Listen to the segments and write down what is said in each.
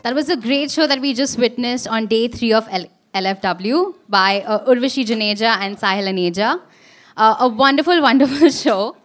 That was a great show that we just witnessed on day 3 of LFW by Urvashi Juneja and Sahil Aneja. A wonderful, wonderful show.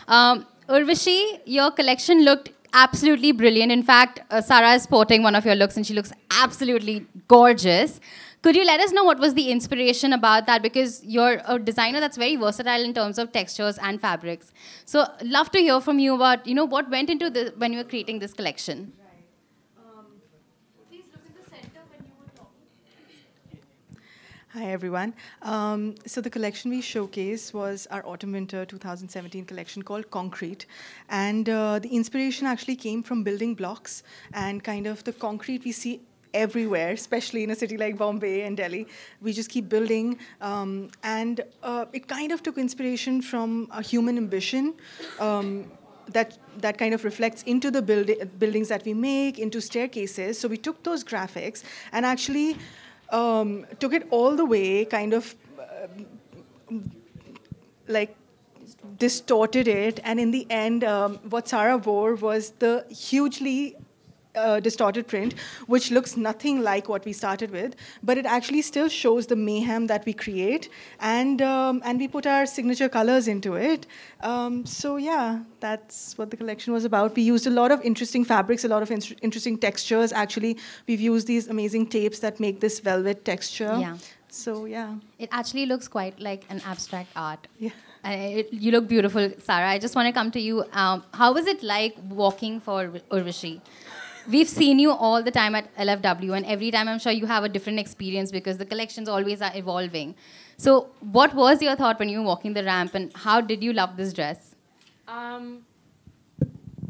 Urvashi, your collection looked absolutely brilliant. In fact, Sarah is sporting one of your looks and she looks absolutely gorgeous. Could you let us know what was the inspiration about that? Because you're a designer that's very versatile in terms of textures and fabrics. So love to hear from you about, what went into this when you were creating this collection. Hi, everyone. So the collection we showcased was our Autumn-Winter 2017 collection called Concrete. And the inspiration actually came from building blocks and kind of the concrete we see everywhere, especially in a city like Bombay and Delhi. We just keep building. And it kind of took inspiration from a human ambition that kind of reflects into the buildings that we make, into staircases. So we took those graphics and actually took it all the way, kind of like distorted it, and in the end, what Sarah wore was the hugely distorted print, which looks nothing like what we started with, but it actually still shows the mayhem that we create, and we put our signature colors into it. So yeah, that's what the collection was about. We used a lot of interesting fabrics, a lot of interesting textures. Actually, we've used these amazing tapes that make this velvet texture. Yeah. So yeah. It actually looks quite like an abstract art. Yeah. You look beautiful, Sarah. I just want to come to you. How was it like walking for Urvashi? We've seen you all the time at LFW, and every time I'm sure you have a different experience because the collections always are evolving. So what was your thought when you were walking the ramp, and how did you love this dress?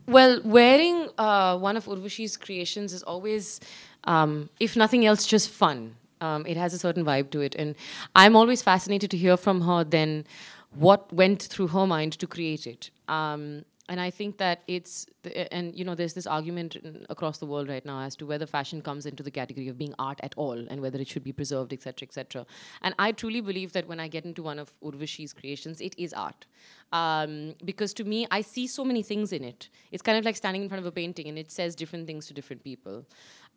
Well, wearing one of Urvashi's creations is always, if nothing else, just fun. It has a certain vibe to it. And I'm always fascinated to hear from her then what went through her mind to create it. And I think that it's, there's this argument across the world right now as to whether fashion comes into the category of being art at all and whether it should be preserved, etc., etc. And I truly believe that when I get into one of Urvashi's creations, it is art. Because to me, I see so many things in it. It's kind of like standing in front of a painting and it says different things to different people.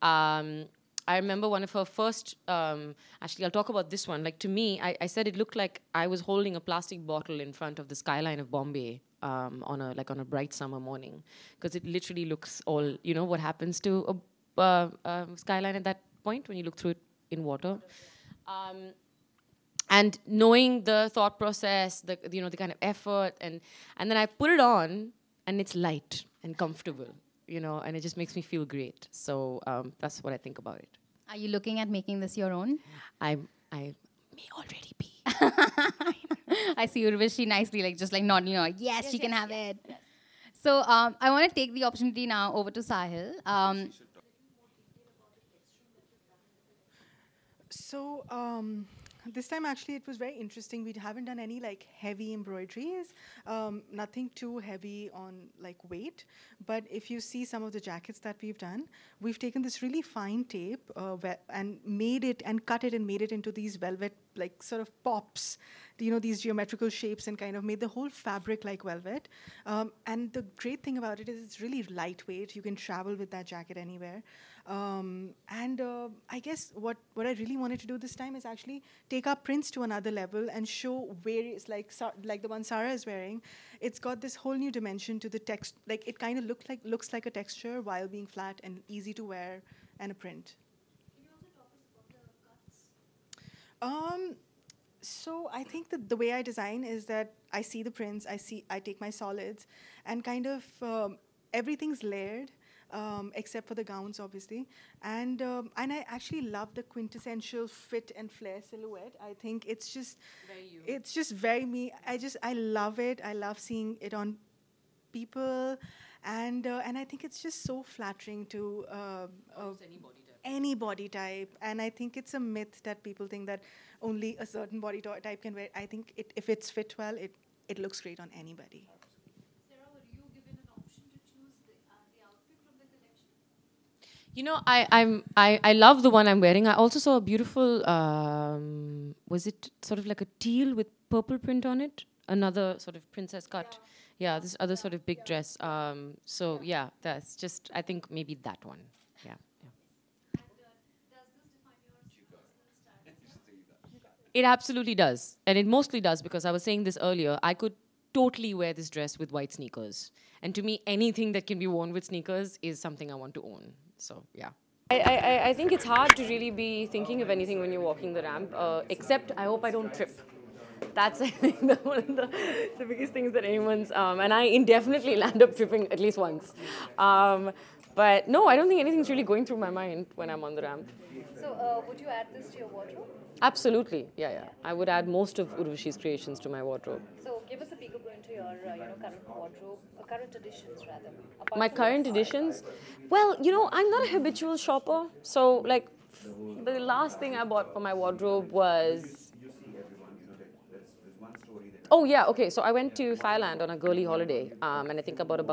I remember one of her first, actually I'll talk about this one. Like to me, I said it looked like I was holding a plastic bottle in front of the skyline of Bombay on a bright summer morning. Because it literally looks all, what happens to a skyline at that point when you look through it in water. And knowing the thought process, the kind of effort, and then I put it on and it's light and comfortable. And it just makes me feel great. So that's what I think about it. Are you looking at making this your own? I may already be. I see Urvashi nicely, just nodding, yes, she can have it. Yes. So I want to take the opportunity now over to Sahil. This time actually it was very interesting. We haven't done any heavy embroideries, nothing too heavy on weight. But if you see some of the jackets that we've done, we've taken this really fine tape and made it and cut it and made it into these velvet sort of pops, these geometrical shapes, and kind of made the whole fabric like velvet. And the great thing about it is it's really lightweight. You can travel with that jacket anywhere. I guess what I really wanted to do this time is actually take our prints to another level and show various, like the one Sarah is wearing. It's got this whole new dimension to the text. It kind of looks like a texture while being flat and easy to wear and a print. Can you also talk us about the cuts? So I think that the way I design is that I see the prints, I take my solids, and kind of everything's layered. Except for the gowns, obviously, and I actually love the quintessential fit and flare silhouette. I think it's just very me. I love it. I love seeing it on people, and I think it's just so flattering to any body type. And I think it's a myth that people think that only a certain body type can wear. I think if it's fit well, it looks great on anybody. I love the one I'm wearing. I also saw a beautiful, was it sort of like a teal with purple print on it? Another sort of princess cut. Yeah, this other sort of big dress. So yeah, that's just, I think maybe that one. Yeah. It absolutely does. And it mostly does because I was saying this earlier. I could totally wear this dress with white sneakers. And to me, anything that can be worn with sneakers is something I want to own. So, yeah. I think it's hard to really be thinking of anything when you're walking the ramp, except I hope I don't trip. That's, I think, one of the biggest things that anyone's... and I indefinitely land up tripping at least once. But no, I don't think anything's really going through my mind when I'm on the ramp. So, would you add this to your wardrobe? Absolutely, yeah. I would add most of Urvashi's creations to my wardrobe. So, give us a peekaboo into your, current wardrobe, current additions rather. My current editions? Well, I'm not a habitual shopper. So, like, the last thing I bought for my wardrobe was... Oh, yeah, okay. So I went to Thailand on a girly holiday. And I think I bought a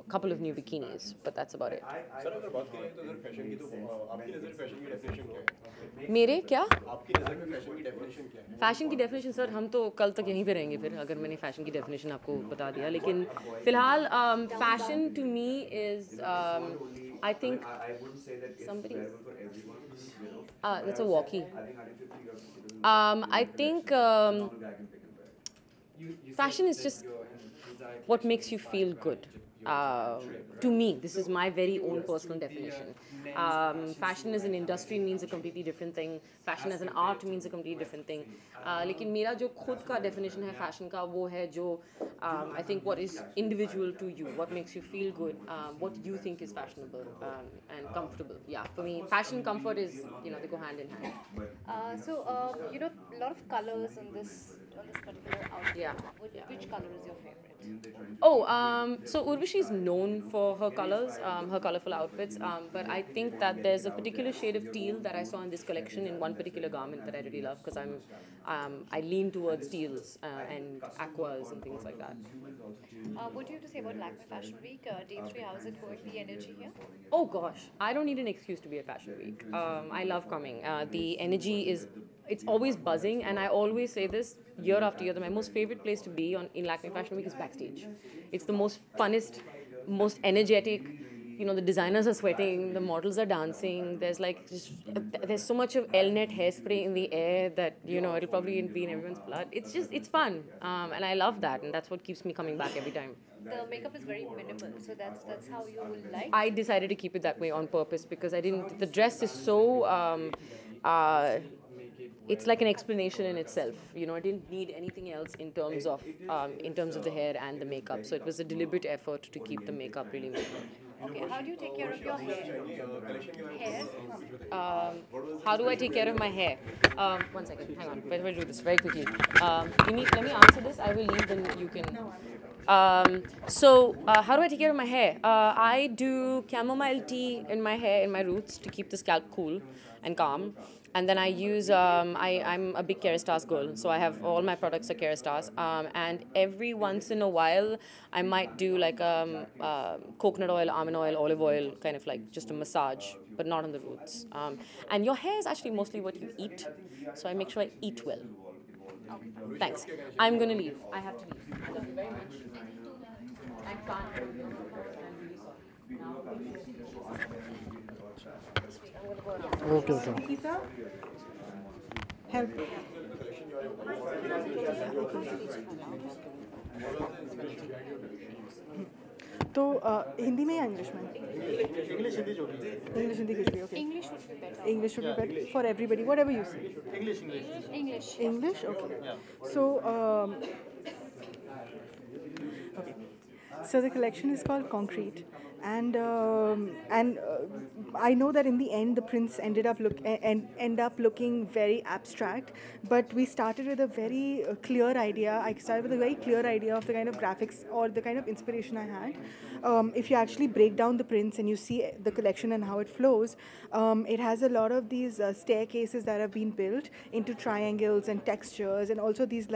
couple of new bikinis. But that's about it. Sir अगर बात करें तो sir fashion की तो आपकी नज़र fashion की definition क्या है? मेरे क्या? आपकी नज़र में फैशन की डेफिनेशन क्या है? फैशन की डेफिनेशन सर हम तो कल तक यहीं पे रहेंगे फिर अगर मैंने फैशन की डेफिनेशन आपको बता दिया लेकिन फिलहाल fashion to me is I think somebody that's a walkie I think fashion is just what makes you feel good. To me, this is my very own personal definition. Fashion as an industry means a completely different thing. Fashion as an art means a completely different thing. लेकिन मेरा जो खुद का definition है fashion का वो है जो I think what is individual to you, what makes you feel good, what you think is fashionable and comfortable. Yeah, for me, fashion and comfort is they go hand in hand. So, a lot of colors on this particular outfit. Yeah. Which color is your favorite? So Urvashi is known for her colors, her colorful outfits, but I think that there's a particular shade of teal that I saw in this collection in one particular garment that I really love because I lean towards teals and aquas and things like that. What do you have to say about Lakme Fashion Week? Day 3, how is it going? The energy here? Oh gosh, I don't need an excuse to be at Fashion Week. I love coming. The energy it's always buzzing, and I always say this year after year that my most favorite place to be in Lakme Fashion Week is backstage. It's the most funnest, most energetic. The designers are sweating, the models are dancing. There's so much of L-net hairspray in the air that it'll probably be in everyone's blood. It's fun, and I love that, and that's what keeps me coming back every time. The makeup is very minimal, so that's how you will like. I decided to keep it that way on purpose because the dress is so. It's like an explanation in itself. I didn't need anything else in terms of the hair and the makeup. So it was a deliberate effort to keep the makeup really minimal. Okay, how do you take care of your hair? How do I take care of my hair? One second, hang on. We'll do this very quickly. Let me answer this. I will leave, then you can. How do I take care of my hair? I do chamomile tea in my hair, in my roots, to keep the scalp cool and calm. And then I use, I'm a big Kerastase girl, so I have all my products are Kerastase. And every once in a while, I might do like coconut oil, almond oil, olive oil, kind of like just a massage, but not on the roots. And your hair is actually mostly what you eat, so I make sure I eat well. Thanks. I'm going to leave. I have to leave. I love you very much. I can't. I'm really sorry. Okay. Help. तो हिंदी में या English में? English Hindi जो भी English Hindi कुछ भी okay. English would be better. English should be better for everybody, whatever you say. English English, okay. So, okay. So the collection is called Concrete, and I know that in the end the prints end up looking very abstract, but we started with a very clear idea. I started with a very clear idea of the kind of graphics or the kind of inspiration I had. If you actually break down the prints and you see the collection and how it flows, it has a lot of these staircases that have been built into triangles and textures, and also these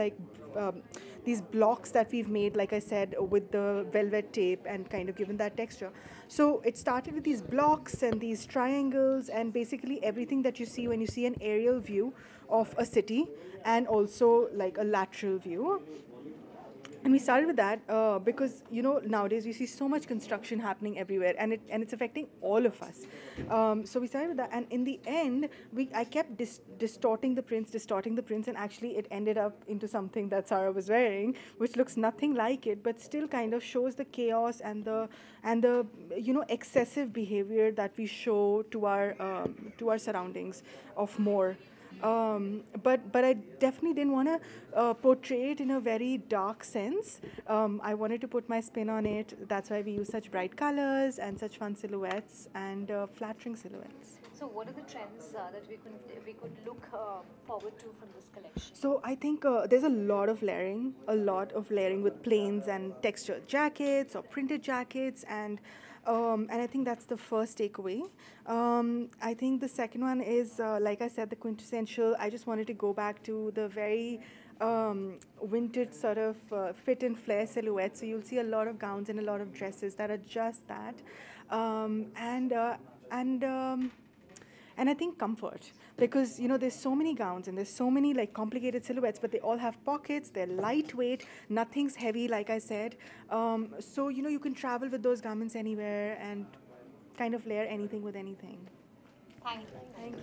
these blocks that we've made, like I said, with the velvet tape and kind of given that texture. So it started with these blocks and these triangles and basically everything that you see when you see an aerial view of a city and also like a lateral view. And we started with that because nowadays we see so much construction happening everywhere, and it's affecting all of us. So we started with that, and in the end, I kept distorting the prints, and actually it ended up into something that Sarah was wearing, which looks nothing like it, but still kind of shows the chaos and the excessive behavior that we show to our surroundings of more. But I definitely didn't want to portray it in a very dark sense. I wanted to put my spin on it. That's why we use such bright colors and such fun silhouettes and flattering silhouettes. So what are the trends that we could look forward to from this collection? So I think there's a lot of layering with plains and textured jackets or printed jackets, and I think that's the first takeaway. I think the second one is, like I said, the quintessential. I just wanted to go back to the very vintage sort of fit and flare silhouette. So you'll see a lot of gowns and a lot of dresses that are just that, and I think comfort, because there's so many gowns and there's so many like complicated silhouettes, but they all have pockets. They're lightweight, nothing's heavy, like I said. So you can travel with those garments anywhere and kind of layer anything with anything. Thank you. Thank you.